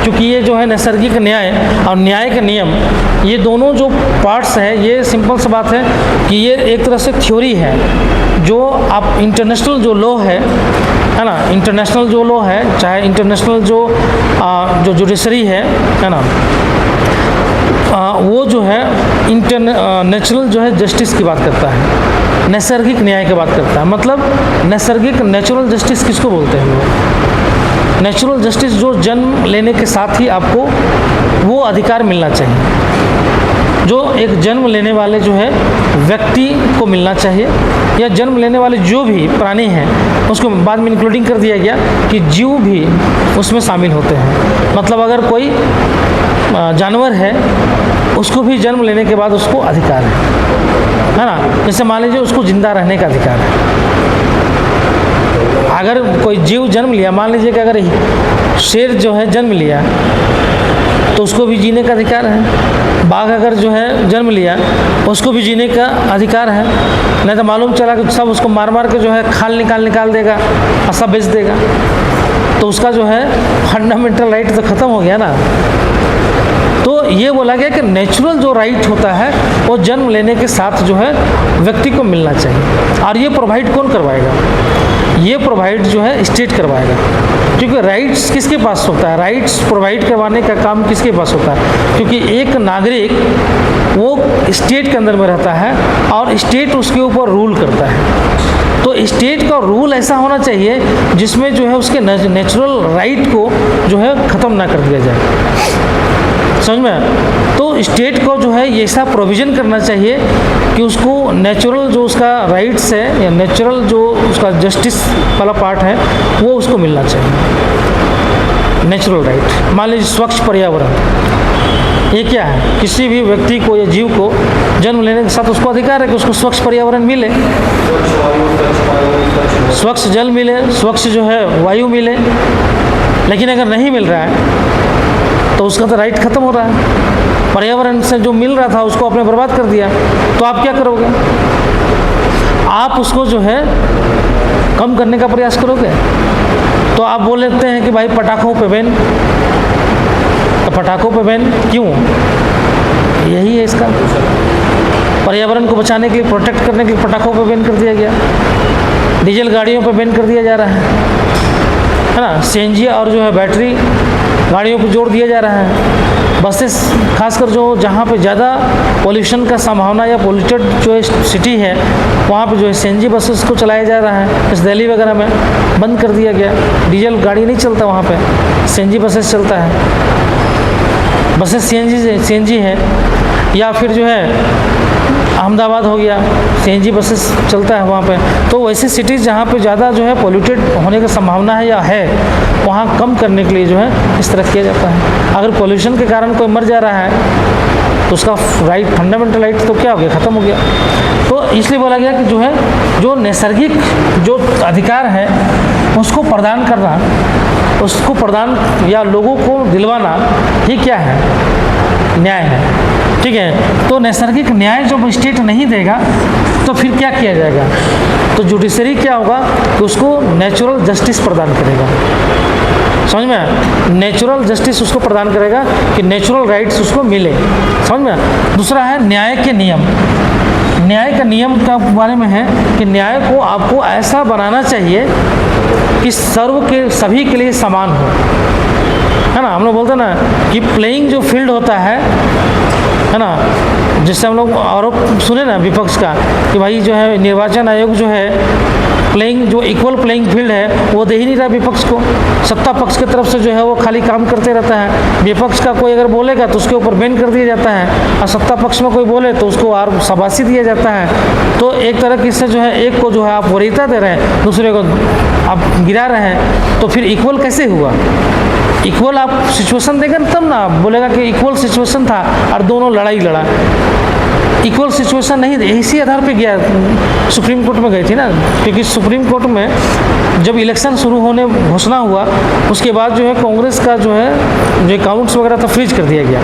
क्योंकि ये जो है नैसर्गिक न्याय और न्याय के नियम, ये दोनों जो पार्ट्स हैं, ये सिंपल सी बात है कि ये एक तरह से थ्योरी है जो आप इंटरनेशनल जो लॉ है ना, इंटरनेशनल जो लॉ है, चाहे इंटरनेशनल जो जुडिशरी है ना, वो जो है नेचुरल जो है जस्टिस की बात करता है, नैसर्गिक न्याय की बात करता है। मतलब नैसर्गिक नेचुरल जस्टिस किसको बोलते हैं लोग? नेचुरल जस्टिस जो जन्म लेने के साथ ही आपको वो अधिकार मिलना चाहिए जो एक जन्म लेने वाले जो है व्यक्ति को मिलना चाहिए, या जन्म लेने वाले जो भी प्राणी हैं उसको बाद में इंक्लूडिंग कर दिया गया कि जीव भी उसमें शामिल होते हैं। मतलब अगर कोई जानवर है उसको भी जन्म लेने के बाद उसको अधिकार है ना। जैसे मान लीजिए उसको जिंदा रहने का अधिकार है। अगर कोई जीव जन्म लिया, मान लीजिए कि अगर शेर जो है जन्म लिया तो उसको भी जीने का अधिकार है। बाघ अगर जो है जन्म लिया उसको भी जीने का अधिकार है। नहीं तो मालूम चला कि सब उसको मार मार के जो है खाल निकाल देगा और सब बेच देगा, तो उसका जो है फंडामेंटल राइट तो ख़त्म हो गया ना। तो ये बोला गया कि नेचुरल जो राइट होता है वो जन्म लेने के साथ जो है व्यक्ति को मिलना चाहिए। और ये प्रोवाइड कौन करवाएगा? ये प्रोवाइड जो है स्टेट करवाएगा, क्योंकि राइट्स किसके पास होता है? राइट्स प्रोवाइड करवाने का काम किसके पास होता है? क्योंकि एक नागरिक वो स्टेट के अंदर में रहता है और स्टेट उसके ऊपर रूल करता है। तो स्टेट का रूल ऐसा होना चाहिए जिसमें जो है उसके नेचुरल राइट को जो है ख़त्म ना कर दिया जाए। समझ में? तो स्टेट को जो है ये ऐसा प्रोविज़न करना चाहिए कि उसको नेचुरल जो उसका राइट्स है या नेचुरल जो उसका जस्टिस वाला पार्ट है वो उसको मिलना चाहिए, नेचुरल राइट। मान लीजिए स्वच्छ पर्यावरण, ये क्या है? किसी भी व्यक्ति को या जीव को जन्म लेने के साथ उसको अधिकार है कि उसको स्वच्छ पर्यावरण मिले, स्वच्छ जल मिले, स्वच्छ जो है वायु मिले। लेकिन अगर नहीं मिल रहा है तो उसका तो राइट ख़त्म हो रहा है। पर्यावरण से जो मिल रहा था उसको आपने बर्बाद कर दिया, तो आप क्या करोगे? आप उसको जो है कम करने का प्रयास करोगे। तो आप बोल लेते हैं कि भाई पटाखों पे बैन, तो पटाखों पे बैन क्यों? यही है इसका, पर्यावरण को बचाने के लिए, प्रोटेक्ट करने के लिए पटाखों पे बैन कर दिया गया। डीजल गाड़ियों पे बैन कर दिया जा रहा है ना। सीएनजी और जो है बैटरी गाड़ियों को जोड़ दिया जा रहा है। बसेस खासकर जो जहाँ पे ज़्यादा पोल्यूशन का संभावना या पोल्यूटेड जो सिटी है वहाँ पे जो है सीएनजी बसेस को चलाया जा रहा है। इस दिल्ली वगैरह में बंद कर दिया गया, डीजल गाड़ी नहीं चलता वहाँ पे, सीएनजी बसेस चलता है। बसेस सीएनजी है। या फिर जो है अहमदाबाद हो गया, सीएनजी बसेस चलता है वहाँ पे। तो वैसे सिटीज़ जहाँ पे ज़्यादा जो है पोल्यूटेड होने की संभावना है या है, वहाँ कम करने के लिए जो है इस तरह किया जाता है। अगर पोल्यूशन के कारण कोई मर जा रहा है तो उसका राइट, फंडामेंटल राइट तो क्या हो गया? ख़त्म हो गया। तो इसलिए बोला गया कि जो है जो नैसर्गिक जो अधिकार है उसको प्रदान करना, उसको प्रदान या लोगों को दिलवाना ही क्या है? न्याय है। ठीक है। तो नैसर्गिक न्याय जब स्टेट नहीं देगा तो फिर क्या किया जाएगा? तो जुडिशरी क्या होगा कि उसको नेचुरल जस्टिस प्रदान करेगा। समझ में? नेचुरल जस्टिस उसको प्रदान करेगा कि नेचुरल राइट्स उसको मिले। समझ में? दूसरा है न्याय के नियम। न्याय का नियम का बारे में है कि न्याय को आपको ऐसा बनाना चाहिए कि सर्व के सभी के लिए समान हो, है ना। हम लोग बोलते हैं ना कि प्लेइंग जो फील्ड होता है ना, जिससे हम लोग आरोप सुने ना विपक्ष का कि भाई जो है निर्वाचन आयोग जो है प्लेइंग जो इक्वल प्लेइंग फील्ड है वो दे ही नहीं रहा विपक्ष को। सत्ता पक्ष की तरफ से जो है वो खाली काम करते रहता है। विपक्ष का कोई अगर बोलेगा तो उसके ऊपर बैन कर दिया जाता है, और सत्ता पक्ष में कोई बोले तो उसको और शाबाशी दिया जाता है। तो एक तरह की इससे जो है एक को जो है आप वरीयता दे रहे हैं, दूसरे को आप गिरा रहे हैं, तो फिर इक्वल कैसे हुआ? इक्वल आप सिचुएशन देगा तब ना बोलेगा कि इक्वल सिचुएशन था और दोनों लड़ाई लड़ा। इक्वल सिचुएशन नहीं, इसी आधार पे गया सुप्रीम कोर्ट में गई थी ना, क्योंकि सुप्रीम कोर्ट में जब इलेक्शन शुरू होने घोषणा हुआ उसके बाद जो है कांग्रेस का जो है जो अकाउंट्स वगैरह था फ्रीज कर दिया गया।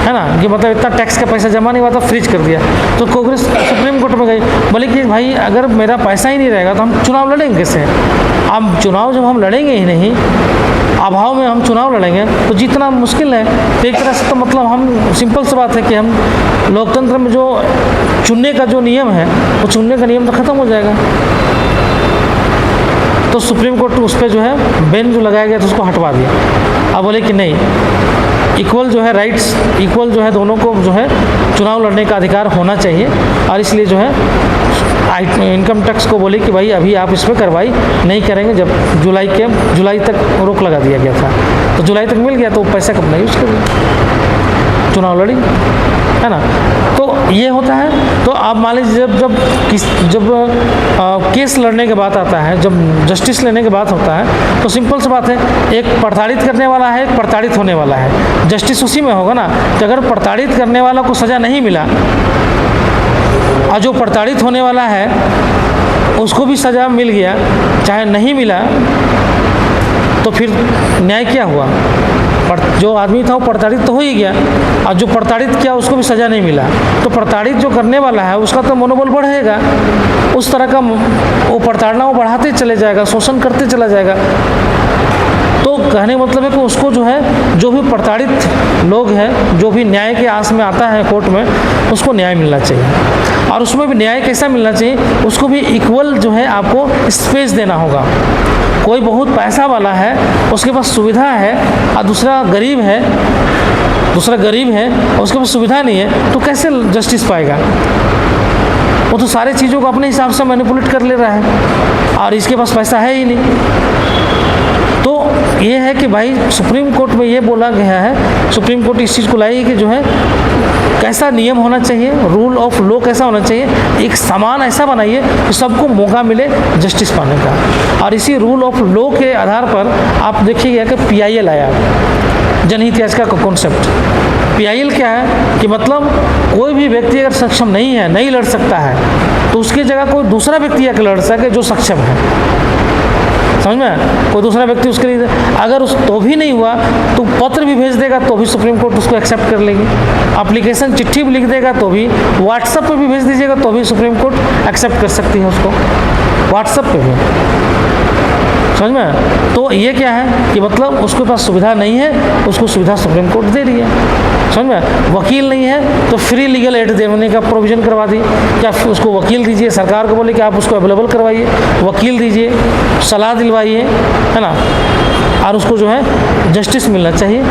है ना, कि मतलब इतना टैक्स का पैसा जमा नहीं हुआ था, फ्रीज कर दिया। तो कांग्रेस सुप्रीम कोर्ट में गई, बोले कि भाई अगर मेरा पैसा ही नहीं रहेगा तो हम चुनाव लड़ेंगे कैसे? अब चुनाव जब हम लड़ेंगे ही नहीं, अभाव में हम चुनाव लड़ेंगे तो जीतना मुश्किल है। तो एक तरह से तो मतलब हम, सिंपल सी बात है कि हम लोकतंत्र में जो चुनने का जो नियम है, वो चुनने का नियम तो ख़त्म हो जाएगा। तो सुप्रीम कोर्ट उस पर जो है बैन जो लगाया गया था उसको हटवा दिया। अब बोले कि नहीं, इक्वल जो है राइट्स, इक्वल जो है दोनों को जो है चुनाव लड़ने का अधिकार होना चाहिए। और इसलिए जो है इनकम टैक्स को बोले कि भाई अभी आप इस पर कार्रवाई नहीं करेंगे, जब जुलाई तक रोक लगा दिया गया था। तो जुलाई तक मिल गया तो पैसा कब नहीं यूज़ कर लिया, चुनाव लड़ी, है ना। तो ये होता है। तो आप मान लीजिए जब केस लड़ने के बात आता है, जब जस्टिस लेने के बात होता है, तो सिंपल सी बात है, एक प्रताड़ित करने वाला है, एक प्रताड़ित होने वाला है। जस्टिस उसी में होगा ना कि अगर प्रताड़ित करने वाला को सज़ा नहीं मिला और जो प्रताड़ित होने वाला है उसको भी सज़ा मिल गया, चाहे नहीं मिला, तो फिर न्याय क्या हुआ? जो आदमी था वो प्रताड़ित तो हो ही गया, और जो प्रताड़ित किया उसको भी सज़ा नहीं मिला। तो प्रताड़ित जो करने वाला है उसका तो मनोबल बढ़ेगा, उस तरह का वो प्रताड़ना वो बढ़ाते चले जाएगा, शोषण करते चला जाएगा। तो कहने का मतलब है कि उसको जो है, जो भी प्रताड़ित लोग हैं, जो भी न्याय के आस में आता है कोर्ट में, उसको न्याय मिलना चाहिए। और उसमें भी न्याय कैसा मिलना चाहिए? उसको भी इक्वल जो है आपको स्पेस देना होगा। कोई बहुत पैसा वाला है, उसके पास सुविधा है, और दूसरा गरीब है और उसके पास सुविधा नहीं है, तो कैसे जस्टिस पाएगा? वो तो सारी चीज़ों को अपने हिसाब से मैनिपुलेट कर ले रहा है, और इसके पास पैसा है ही नहीं। तो ये है कि भाई सुप्रीम कोर्ट में ये बोला गया है, सुप्रीम कोर्ट इस चीज़ को लाई कि जो है कैसा नियम होना चाहिए, रूल ऑफ लॉ कैसा होना चाहिए, एक समान ऐसा बनाइए कि सबको मौका मिले जस्टिस पाने का। और इसी रूल ऑफ लॉ के आधार पर आप देखिएगा कि PIL आया, जनहित याचिका का कॉन्सेप्ट। PIL क्या है कि मतलब कोई भी व्यक्ति अगर सक्षम नहीं है, नहीं लड़ सकता है, तो उसकी जगह कोई दूसरा व्यक्ति आकर लड़ सके जो सक्षम है। समझ में? कोई दूसरा व्यक्ति उसके लिए, अगर उस तो भी नहीं हुआ तो पत्र भी भेज देगा तो भी सुप्रीम कोर्ट उसको एक्सेप्ट कर लेगी। एप्लीकेशन चिट्ठी भी लिख देगा तो भी, व्हाट्सएप पे भी भेज दीजिएगा तो भी सुप्रीम कोर्ट एक्सेप्ट कर सकती है उसको, व्हाट्सएप पे भी। समझ में? तो ये क्या है कि मतलब उसके पास सुविधा नहीं है, उसको सुविधा सुप्रीम कोर्ट दे रही है। समझ में? वकील नहीं है तो फ्री लीगल एड देने का प्रोविज़न करवा दी, क्या उसको वकील दीजिए, सरकार को बोले कि आप उसको अवेलेबल करवाइए, वकील दीजिए, सलाह दिलवाइए, है ना, और उसको जो है जस्टिस मिलना चाहिए।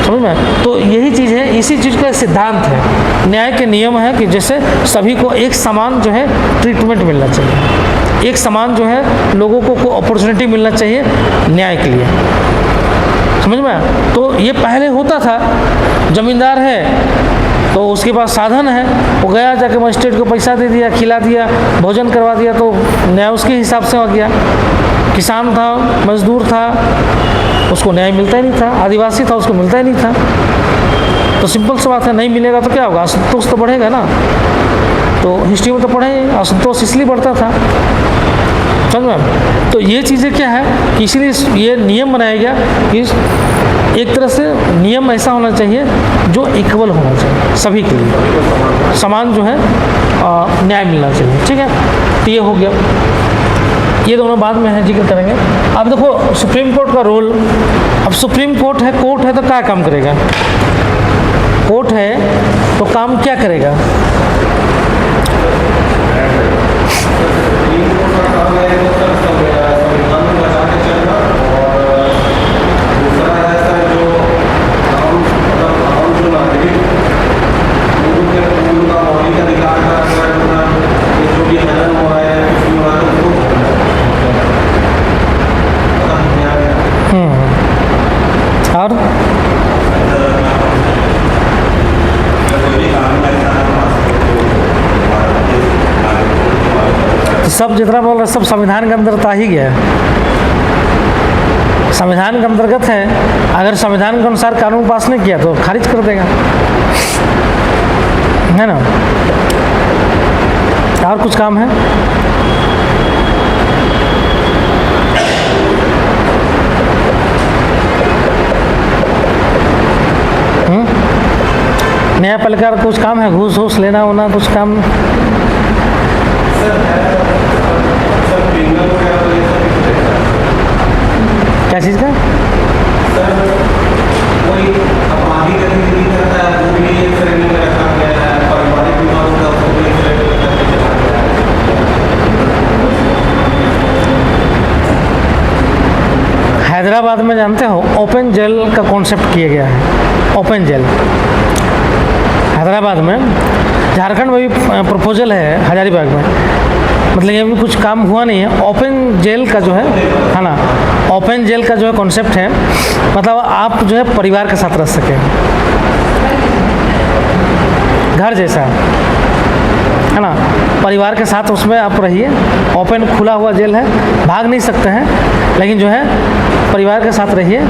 समझ में? तो यही चीज़ है, इसी चीज़ का सिद्धांत है। न्याय के नियम है कि जैसे सभी को एक समान जो है ट्रीटमेंट मिलना चाहिए, एक समान जो है लोगों को अपॉर्चुनिटी मिलना चाहिए न्याय के लिए। समझ में? तो ये पहले होता था, जमींदार है तो उसके पास साधन है, वो गया जाके मजिस्ट्रेट को पैसा दे दिया, खिला दिया, भोजन करवा दिया, तो न्याय उसके हिसाब से हो गया। किसान था, मजदूर था, उसको न्याय मिलता ही नहीं था, आदिवासी था, उसको मिलता ही नहीं था। तो सिंपल सी बात है, नहीं मिलेगा तो क्या होगा? असंतोष तो बढ़ेगा ना। तो हिस्ट्री में तो पढ़े, असंतोष इसलिए बढ़ता था। समझ में? तो ये चीज़ें क्या है कि इसलिए ये नियम बनाया गया कि एक तरह से नियम ऐसा होना चाहिए जो इक्वल होना चाहिए, सभी के लिए समान जो है न्याय मिलना चाहिए। ठीक है, तो ये हो गया। ये दोनों बाद में है, जिक्र करेंगे। अब देखो सुप्रीम कोर्ट का रोल। अब सुप्रीम कोर्ट है तो क्या काम करेगा? कोर्ट है तो काम क्या करेगा? और तो सब जितना बोल रहे सब संविधान के अंदर आ ही गया है, संविधान के अंतर्गत है। अगर संविधान के अनुसार कानून पास नहीं किया तो खारिज कर देगा, है ना। और कुछ काम है? न्यायपालिका का कुछ काम है, घूस वूस लेना होना कुछ काम? क्या चीज़ का? हैदराबाद में जानते हो ओपन जेल का कॉन्सेप्ट किया गया है। ओपन जेल हैदराबाद में, झारखंड में भी प्रपोजल है हजारीबाग में, मतलब ये भी कुछ काम हुआ नहीं है। ओपन जेल का जो है ना, ओपन जेल का जो है कॉन्सेप्ट है, मतलब आप जो है परिवार के साथ रह सकें, घर जैसा है ना, परिवार के साथ उसमें आप रहिए। ओपन खुला हुआ जेल है, भाग नहीं सकते हैं, लेकिन जो है परिवार के साथ रहिए।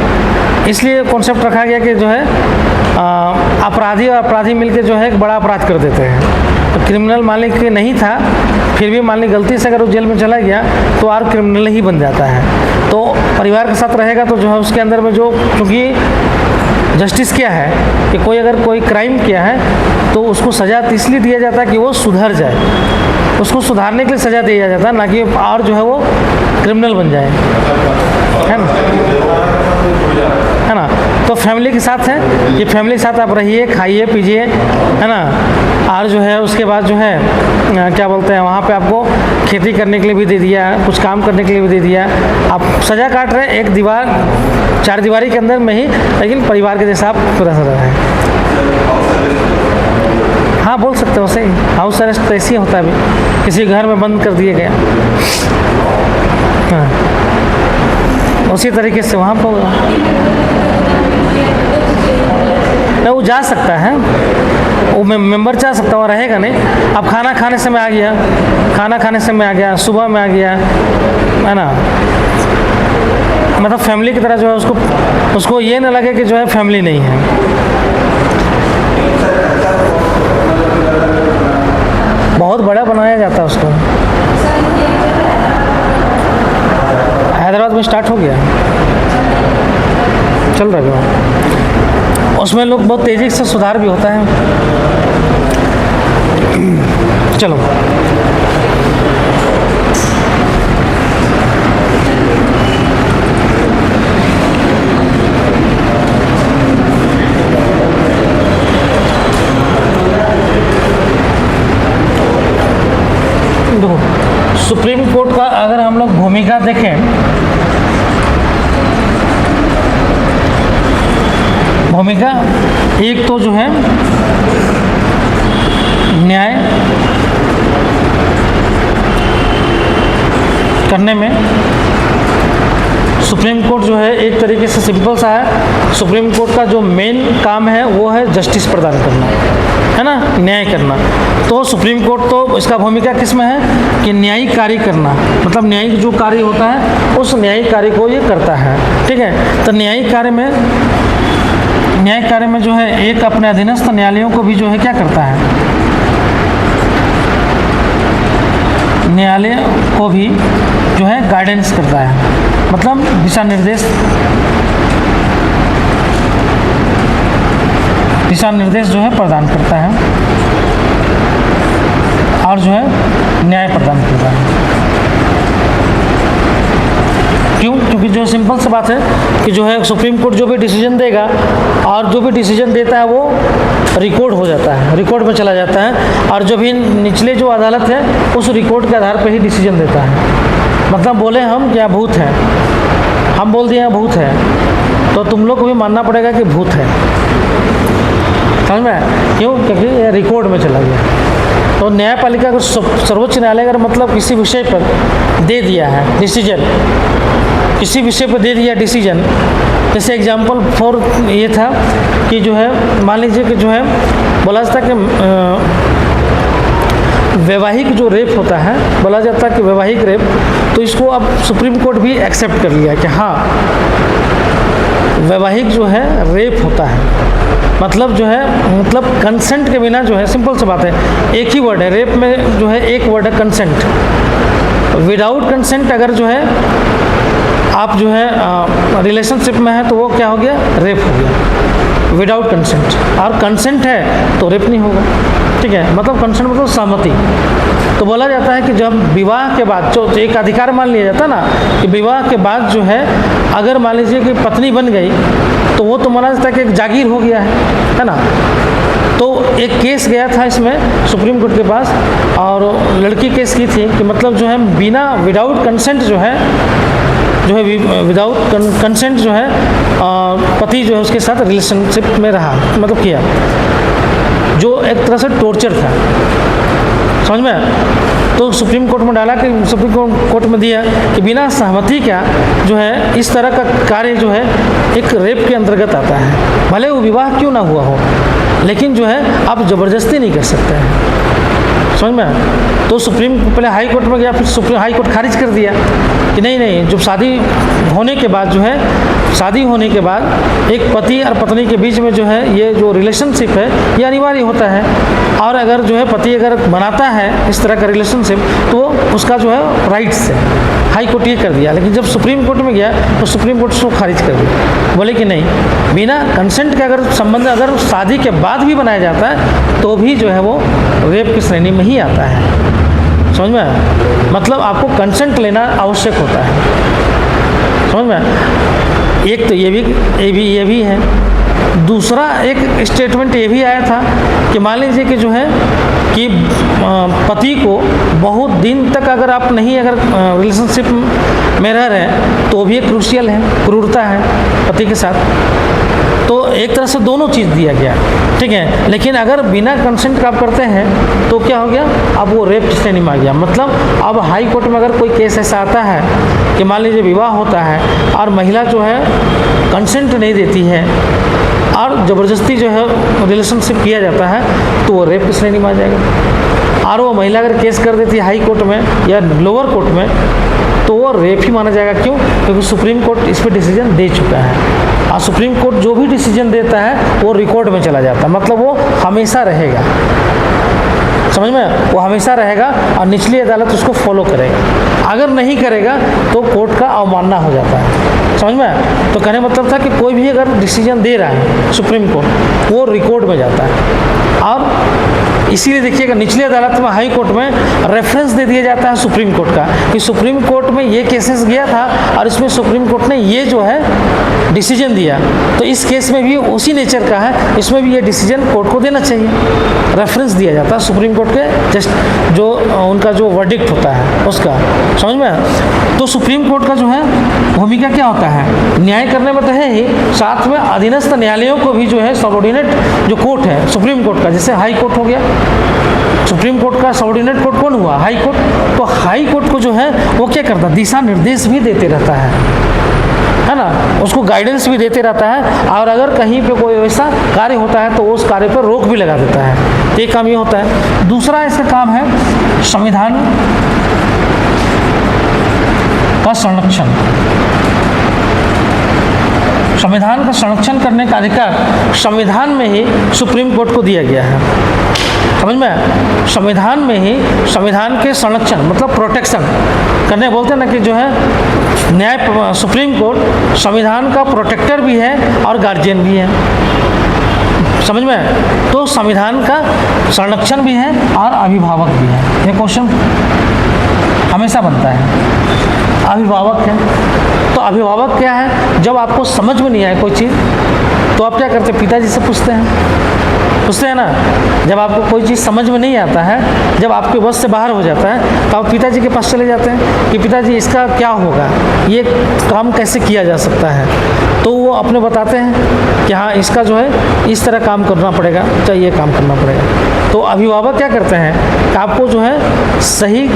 इसलिए कॉन्सेप्ट रखा गया कि जो है अपराधी और अपराधी मिलकर जो है एक बड़ा अपराध कर देते हैं। तो क्रिमिनल मालिक नहीं था, फिर भी मान ली गलती से अगर वो जेल में चला गया तो और क्रिमिनल ही बन जाता है। तो परिवार के साथ रहेगा तो जो है उसके अंदर में जो, क्योंकि जस्टिस क्या है कि कोई अगर कोई क्राइम किया है तो उसको सज़ा इसलिए दिया जाता है कि वो सुधर जाए, उसको सुधारने के लिए सज़ा दिया जाता है, ना कि और जो है वो क्रिमिनल बन जाए, है ना। तो फैमिली के साथ है, ये फैमिली के साथ आप रहिए, खाइए पीजिए, है ना। और जो है उसके बाद जो है क्या बोलते हैं, वहाँ पे आपको खेती करने के लिए भी दे दिया, कुछ काम करने के लिए भी दे दिया। आप सज़ा काट रहे हैं एक दीवार, चार दीवारी के अंदर में ही, लेकिन परिवार के जैसा आप रह रहे हैं। हाँ बोल सकते हो, सही। हाउस अरेस्ट तो ऐसे ही होता है, अभी किसी घर में बंद कर दिया गया, हाँ उसी तरीके से वहाँ पर ना वो जा सकता है, वो मेंबर जा सकता है, वो रहेगा नहीं। अब खाना खाने समय आ गया, खाना खाने समय आ गया, सुबह में आ गया, है ना, मतलब फैमिली की तरह जो है उसको ये ना लगे कि जो है फैमिली नहीं है। बहुत बड़ा बनाया जाता है उसको। हैदराबाद में स्टार्ट हो गया, चल रहा है, उसमें लोग बहुत तेज़ी से सुधार भी होता है। चलो सुप्रीम कोर्ट का अगर हम लोग भूमिका देखें, भूमिका एक तो जो है न्याय करने में सुप्रीम कोर्ट जो है एक तरीके से सिंपल सा है, सुप्रीम कोर्ट का जो मेन काम है वो है जस्टिस प्रदान करना, है ना, न्याय करना। तो सुप्रीम कोर्ट तो इसका भूमिका किस में है कि न्यायिक कार्य करना, मतलब न्यायिक जो कार्य होता है उस न्यायिक कार्य को ये करता है, ठीक है। तो न्यायिक कार्य में जो है एक अपने अधीनस्थ न्यायालयों को भी जो है क्या करता है, न्यायालय को भी जो है गाइडेंस करता है, मतलब दिशा निर्देश जो है प्रदान करता है और जो है न्याय प्रदान करता है। क्यों? क्योंकि जो सिंपल सी बात है कि जो है सुप्रीम कोर्ट जो भी डिसीजन देगा और जो भी डिसीजन देता है वो रिकॉर्ड हो जाता है, रिकॉर्ड में चला जाता है, और जो भी निचले जो अदालत है उस रिकॉर्ड के आधार पर ही डिसीजन देता है। मतलब बोले हम क्या भूत है, हम बोल दिए भूत है, तो तुम लोग को भी मानना पड़ेगा कि भूत है, समझ में? क्यों? क्योंकि ये रिकॉर्ड में चला गया। तो न्यायपालिका अगर सर्वोच्च न्यायालय अगर मतलब किसी विषय पर दे दिया है डिसीजन, किसी विषय पर दे दिया डिसीजन, जैसे एग्जाम्पल फॉर ये था कि जो है मान लीजिए कि जो है बोला जाता कि वैवाहिक जो रेप होता है, बोला जाता है कि वैवाहिक रेप, तो इसको अब सुप्रीम कोर्ट भी एक्सेप्ट कर लिया कि हाँ वैवाहिक जो है रेप होता है, मतलब जो है मतलब कंसेंट के बिना जो है, सिंपल सी बात है, एक ही वर्ड है रेप में जो है, एक वर्ड है कंसेंट। विदाउट कंसेंट अगर जो है आप जो है रिलेशनशिप में है तो वो क्या हो गया, रेप हो गया। विदाउट कंसेंट, और कंसेंट है तो रेप नहीं होगा। ठीक है, मतलब कंसेंट मतलब सहमति। तो बोला जाता है कि जब विवाह के बाद जो एक अधिकार मान लिया जाता है ना कि विवाह के बाद जो है अगर मान लीजिए कि पत्नी बन गई तो वो तो माना जाता है कि एक जागीर हो गया है ना। तो एक केस गया था इसमें सुप्रीम कोर्ट के पास, और लड़की केस की थी कि मतलब जो है बिना विदाउट कंसेंट जो है विदाउट कंसेंट जो है पति जो है उसके साथ रिलेशनशिप में रहा, मतलब किया, जो एक तरह से टॉर्चर था, समझ में। तो सुप्रीम कोर्ट में डाला कि सुप्रीम कोर्ट में दिया कि बिना सहमति का जो है इस तरह का कार्य जो है एक रेप के अंतर्गत आता है, भले वो विवाह क्यों ना हुआ हो, लेकिन जो है आप ज़बरदस्ती नहीं कर सकते हैं, समझ में। तो सुप्रीम पहले हाई कोर्ट में गया, फिर सुप्रीम हाई कोर्ट खारिज कर दिया कि नहीं, जब शादी होने के बाद जो है शादी होने के बाद एक पति और पत्नी के बीच में जो है ये जो रिलेशनशिप है ये अनिवार्य होता है, और अगर जो है पति अगर बनाता है इस तरह का रिलेशनशिप तो उसका जो है राइट्स है। हाई कोर्ट ये कर दिया, लेकिन जब सुप्रीम कोर्ट में गया तो सुप्रीम कोर्ट उसको खारिज कर दिया, बोले कि नहीं, बिना कंसेंट के अगर संबंध अगर शादी के बाद भी बनाया जाता है तो भी जो है वो रेप की श्रेणी में ही आता है, समझ में। मतलब आपको कंसेंट लेना आवश्यक होता है, समझ में। एक तो ये भी है। दूसरा एक स्टेटमेंट ये भी आया था कि मान लीजिए कि जो है कि पति को बहुत दिन तक अगर आप नहीं अगर रिलेशनशिप में रह रहे हैं तो भी एक क्रूशियल है, क्रूरता है पति के साथ। तो एक तरह से दोनों चीज़ दिया गया, ठीक है। लेकिन अगर बिना कंसेंट का आप करते हैं तो क्या हो गया, अब वो रेप श्रेणी में आ गया। मतलब अब हाई कोर्ट में अगर कोई केस ऐसा आता है कि मान लीजिए विवाह होता है और महिला जो है कंसेंट नहीं देती है और ज़बरदस्ती जो है रिलेशनशिप किया जाता है तो वो रेप की श्रेणी में आ जाएगा। और वो महिला अगर केस कर देती है हाई कोर्ट में या लोअर कोर्ट में तो वो रेप ही माना जाएगा। क्यों? क्योंकि सुप्रीम कोर्ट इस पर डिसीजन दे चुका है, और सुप्रीम कोर्ट जो भी डिसीजन देता है वो रिकॉर्ड में चला जाता है, मतलब वो हमेशा रहेगा, समझ में। वो हमेशा रहेगा और निचली अदालत उसको फॉलो करेगा। अगर नहीं करेगा तो कोर्ट का अवमानना हो जाता है, समझ में। तो कहने मतलब था कि कोई भी अगर डिसीजन दे रहा है सुप्रीम कोर्ट वो रिकॉर्ड में जाता है। और इसीलिए देखिएगा निचली अदालत में हाई कोर्ट में रेफरेंस दे दिया जाता है सुप्रीम कोर्ट का कि सुप्रीम कोर्ट में ये केसेस गया था और इसमें सुप्रीम कोर्ट ने ये जो है डिसीजन दिया, तो इस केस में भी उसी नेचर का है, इसमें भी ये डिसीजन कोर्ट को देना चाहिए। रेफरेंस दिया जाता है सुप्रीम कोर्ट के जस्ट जो उनका जो वर्डिक्ट होता है उसका, समझ में। तो सुप्रीम कोर्ट का जो है भूमिका क्या होता है, न्याय करने में तो है ही, साथ में अधीनस्थ न्यायालयों को भी जो है सबऑर्डिनेट जो कोर्ट है सुप्रीम कोर्ट का, जैसे हाई कोर्ट हो गया, सुप्रीम कोर्ट का सबऑर्डिनेट कोर्ट कौन हुआ, हाई कोर्ट। तो हाई कोर्ट को जो है वो क्या करता है, दिशा निर्देश भी देते रहता है ना, उसको गाइडेंस भी देते रहता है। और अगर कहीं पे कोई वैसा कार्य होता है तो उस कार्य पर रोक भी लगा देता है। एक काम ये होता है। दूसरा इसका काम है संविधान का संरक्षण। संविधान का संरक्षण करने का अधिकार संविधान में ही सुप्रीम कोर्ट को दिया गया है, समझ में। संविधान में ही संविधान के संरक्षण मतलब प्रोटेक्शन करने बोलते हैं ना कि जो है न्याय सुप्रीम कोर्ट संविधान का प्रोटेक्टर भी है और गार्जियन भी है, समझ में। तो संविधान का संरक्षण भी है और अभिभावक भी है। ये क्वेश्चन हमेशा बनता है, अभिभावक है तो अभिभावक क्या है, जब आपको समझ में नहीं आए कोई चीज़ तो आप क्या करते हैं, पिताजी से पूछते हैं ना। जब आपको कोई चीज़ समझ में नहीं आता है, जब आपके बस से बाहर हो जाता है तो आप पिताजी के पास चले जाते हैं कि पिताजी इसका क्या होगा, ये काम कैसे किया जा सकता है। तो वो अपने बताते हैं कि हाँ इसका जो है इस तरह काम करना पड़ेगा, चाहे ये काम करना पड़ेगा। तो अभिभावक क्या करते हैं कि आपको जो है सही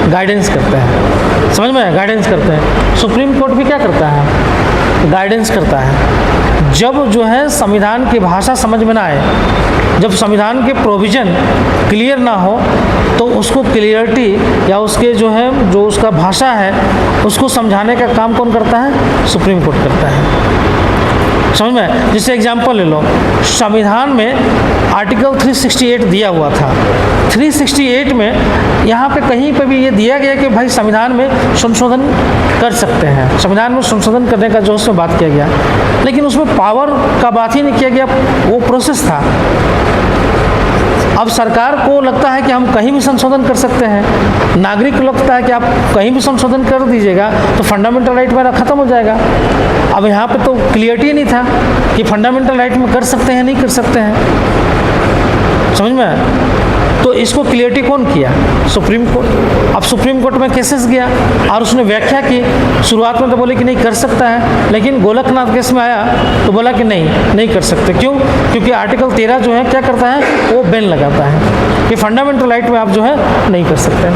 गाइडेंस करते हैं, समझ में, गाइडेंस करते हैं। सुप्रीम कोर्ट भी क्या करता है, गाइडेंस करता है। जब जो है संविधान की भाषा समझ में ना आए, जब संविधान के प्रोविज़न क्लियर ना हो तो उसको क्लियरिटी या उसके जो है जो उसका भाषा है उसको समझाने का काम कौन करता है, सुप्रीम कोर्ट करता है। समझ में? जैसे एग्जाम्पल ले लो, संविधान में आर्टिकल 368 दिया हुआ था। 368 में यहाँ पे कहीं पे भी ये दिया गया कि भाई संविधान में संशोधन कर सकते हैं, संविधान में संशोधन करने का जो उसमें बात किया गया, लेकिन उसमें पावर का बात ही नहीं किया गया, वो प्रोसेस था। अब सरकार को लगता है कि हम कहीं भी संशोधन कर सकते हैं, नागरिक को लगता है कि आप कहीं भी संशोधन कर दीजिएगा तो फंडामेंटल राइट मेरा ख़त्म हो जाएगा। अब यहाँ पे तो क्लियरिटी नहीं था कि फंडामेंटल राइट में कर सकते हैं नहीं कर सकते हैं, समझ में? तो इसको क्लियरिटी कौन किया? Supreme court. अब सुप्रीम कोर्ट में केसेस गया और उसने व्याख्या की। शुरुआत में तो बोले कि नहीं कर सकता है, लेकिन गोलकनाथ केस में आया तो बोला कि नहीं कर सकते। क्यों? क्योंकि आर्टिकल 13 जो है क्या करता है, वो बैन लगाता है कि फंडामेंटल राइट में आप जो है नहीं कर सकते।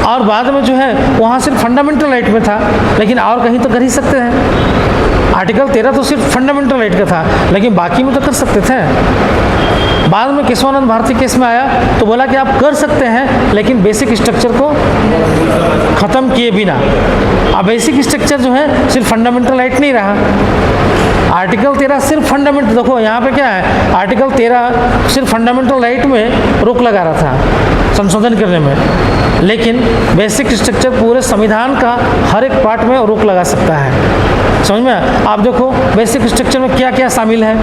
और बाद में जो है वहाँ सिर्फ फंडामेंटल राइट में था, लेकिन और कहीं तो कर ही सकते हैं। आर्टिकल 13 तो सिर्फ फंडामेंटल राइट का था, लेकिन बाकी में तो कर सकते थे। बाद में केशवानंद भारती केस में आया तो बोला कि आप कर सकते हैं, लेकिन बेसिक स्ट्रक्चर को ख़त्म किए बिना। अब बेसिक स्ट्रक्चर जो है सिर्फ फंडामेंटल राइट नहीं रहा। आर्टिकल 13 सिर्फ फंडामेंटल, देखो यहाँ पे क्या है, आर्टिकल 13 सिर्फ फंडामेंटल राइट में रोक लगा रहा था संशोधन करने में, लेकिन बेसिक स्ट्रक्चर पूरे संविधान का हर एक पार्ट में रोक लगा सकता है। समझ में? आप देखो बेसिक स्ट्रक्चर में क्या क्या शामिल है,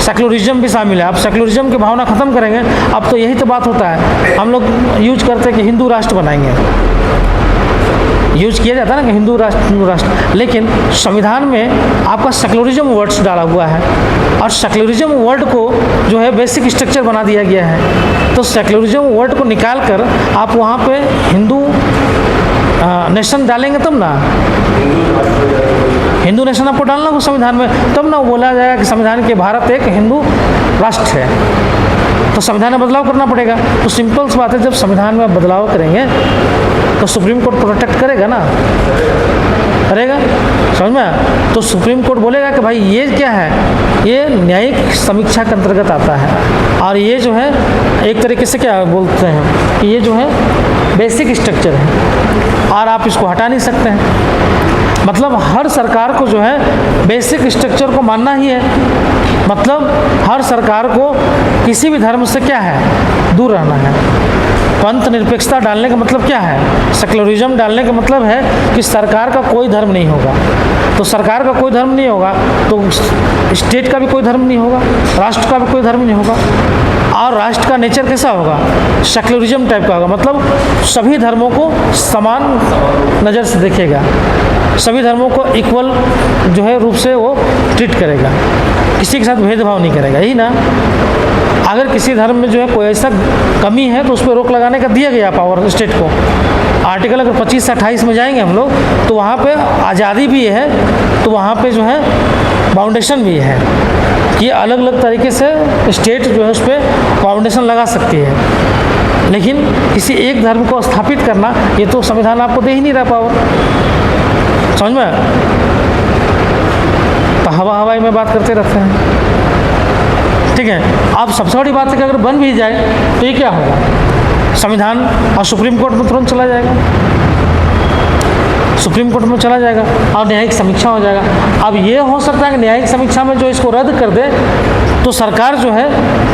सेक्युलरिज्म भी शामिल है। आप सेक्युलरिज्म की भावना ख़त्म करेंगे। अब तो यही तो बात होता है, हम लोग यूज करते हैं कि हिंदू राष्ट्र बनाएंगे, यूज किया जाता है ना कि हिंदू राष्ट्र, लेकिन संविधान में आपका सेक्युलरिज्म वर्ड्स डाला हुआ है और सेक्युलरिज्म वर्ड को जो है बेसिक स्ट्रक्चर बना दिया गया है। तो सेक्युलरिज्म वर्ड को निकाल कर आप वहाँ पे हिंदू नेशन डालेंगे तब ना, हिंदू नेशन आपको डालना हो संविधान में, तब ना बोला जाएगा कि संविधान के भारत एक हिंदू राष्ट्र है। तो संविधान में बदलाव करना पड़ेगा। तो सिंपल सी बात है, जब संविधान में बदलाव करेंगे तो सुप्रीम कोर्ट प्रोटेक्ट करेगा ना, करेगा, समझ में? तो सुप्रीम कोर्ट बोलेगा कि भाई ये क्या है, ये न्यायिक समीक्षा के अंतर्गत आता है और ये जो है एक तरीके से क्या बोलते हैं कि ये जो है बेसिक स्ट्रक्चर है और आप इसको हटा नहीं सकते हैं। मतलब हर सरकार को जो है बेसिक स्ट्रक्चर को मानना ही है। मतलब हर सरकार को किसी भी धर्म से क्या है, दूर रहना है। पंथ निरपेक्षता डालने का मतलब क्या है, सेक्युलरिज्म डालने का मतलब है कि सरकार का कोई धर्म नहीं होगा। तो सरकार का कोई धर्म नहीं होगा तो स्टेट का भी कोई धर्म नहीं होगा, राष्ट्र का भी कोई धर्म नहीं होगा। और राष्ट्र का नेचर कैसा होगा, सेक्युलरिज्म टाइप का होगा। मतलब सभी धर्मों को समान नज़र से देखेगा, सभी धर्मों को इक्वल जो है रूप से वो ट्रीट करेगा, किसी के साथ भेदभाव नहीं करेगा, यही ना। अगर किसी धर्म में जो है कोई ऐसा कमी है तो उस पर रोक लगाने का दिया गया पावर स्टेट को। आर्टिकल अगर 25 से 28 में जाएंगे हम लोग तो वहाँ पे आज़ादी भी है, तो वहाँ पे जो है फाउंडेशन भी है कि अलग अलग तरीके से स्टेट जो है उस पर फाउंडेशन लगा सकती है। लेकिन किसी एक धर्म को स्थापित करना ये तो संविधान आपको दे ही नहीं रहा पावर, समझ में? तो हवाई में बात करते रहते हैं, ठीक है। अब सबसे बड़ी बात है कि अगर बन भी जाए तो ये क्या होगा, संविधान और सुप्रीम कोर्ट में तुरंत चला जाएगा, सुप्रीम कोर्ट में चला जाएगा और न्यायिक समीक्षा हो जाएगा। अब ये हो सकता है कि न्यायिक समीक्षा में जो इसको रद्द कर दे तो सरकार जो है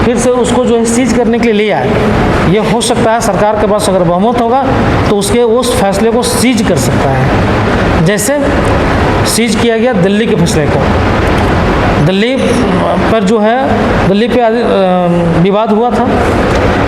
फिर से उसको जो है सीज करने के लिए ले आए। ये हो सकता है सरकार के पास अगर बहुमत होगा तो उसके उस फैसले को सीज कर सकता है। जैसे सीज किया गया दिल्ली के फैसले को, दिल्ली पर जो है दिल्ली पे विवाद हुआ था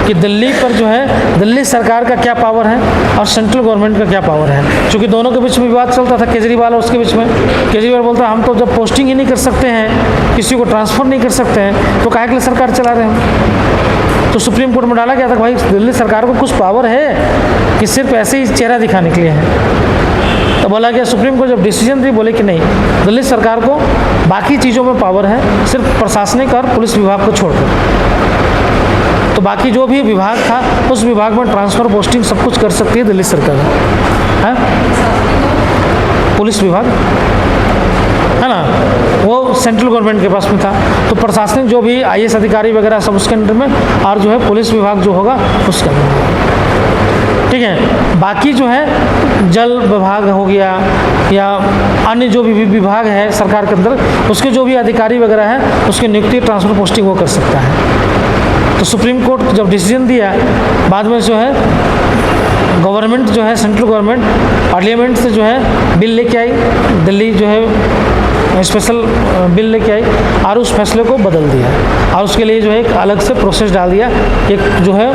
कि दिल्ली पर जो है दिल्ली सरकार का क्या पावर है और सेंट्रल गवर्नमेंट का क्या पावर है। क्योंकि दोनों के बीच में विवाद चलता था, केजरीवाल और उसके बीच में। केजरीवाल बोलता हम तो जब पोस्टिंग ही नहीं कर सकते हैं, किसी को ट्रांसफ़र नहीं कर सकते हैं, तो काहे के लिए सरकार चला रहे हैं। तो सुप्रीम कोर्ट में डाला गया था कि भाई दिल्ली सरकार को कुछ पावर है कि सिर्फ ऐसे ही चेहरा दिखाने के लिए है। तो बोला गया, सुप्रीम कोर्ट जब डिसीजन दी बोले कि नहीं, दिल्ली सरकार को बाकी चीज़ों में पावर है, सिर्फ प्रशासनिक और पुलिस विभाग को छोड़कर। तो बाकी जो भी विभाग था उस विभाग में ट्रांसफ़र पोस्टिंग सब कुछ कर सकती है दिल्ली सरकार है। पुलिस विभाग है ना, वो सेंट्रल गवर्नमेंट के पास में था। तो प्रशासनिक जो भी IAS अधिकारी वगैरह सब उसके अंडर में, और जो है पुलिस विभाग जो होगा उसके अंदर। ठीक ठीक है। बाकी जो है जल विभाग हो गया या अन्य जो भी विभाग है सरकार के अंदर, उसके जो भी अधिकारी वगैरह हैं उसकी नियुक्ति ट्रांसफ़र पोस्टिंग वो कर सकता है। तो सुप्रीम कोर्ट जब डिसीजन दिया, बाद में जो है गवर्नमेंट जो है, सेंट्रल गवर्नमेंट पार्लियामेंट से जो है बिल लेके आई, दिल्ली जो है स्पेशल बिल लेके आई और उस फैसले को बदल दिया और उसके लिए जो है एक अलग से प्रोसेस डाल दिया। एक जो है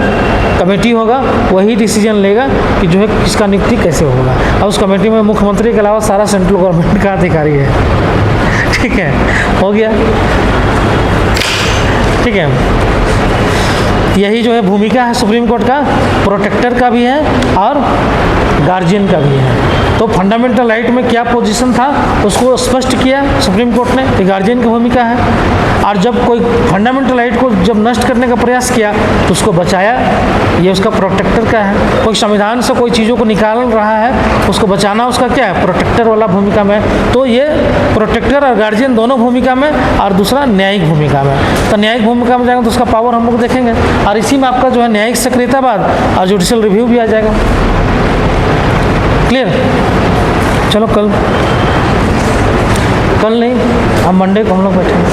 कमेटी होगा, वही डिसीजन लेगा कि जो है किसका नियुक्ति कैसे होगा, और उस कमेटी में मुख्यमंत्री के अलावा सारा सेंट्रल गवर्नमेंट का अधिकारी है। ठीक है, हो गया। ठीक है, यही जो है भूमिका है सुप्रीम कोर्ट का, प्रोटेक्टर का भी है और गार्जियन का भी है। तो फंडामेंटल राइट में क्या पोजीशन था उसको स्पष्ट किया सुप्रीम कोर्ट ने कि गार्जियन की भूमिका है, और जब कोई फंडामेंटल राइट को जब नष्ट करने का प्रयास किया तो उसको बचाया, ये उसका प्रोटेक्टर का है। कोई संविधान से कोई चीज़ों को निकाल रहा है, उसको बचाना उसका क्या है, प्रोटेक्टर वाला भूमिका में। तो ये प्रोटेक्टर और गार्जियन दोनों भूमिका में, और दूसरा न्यायिक भूमिका में। तो न्यायिक भूमिका में जाएंगे तो उसका पावर हम लोग देखेंगे, और इसी में आपका जो है न्यायिक सक्रियतावाद और जुडिशियल रिव्यू भी आ जाएगा। क्लियर? चलो कल नहीं, अब मंडे को हम लोग बैठेंगे।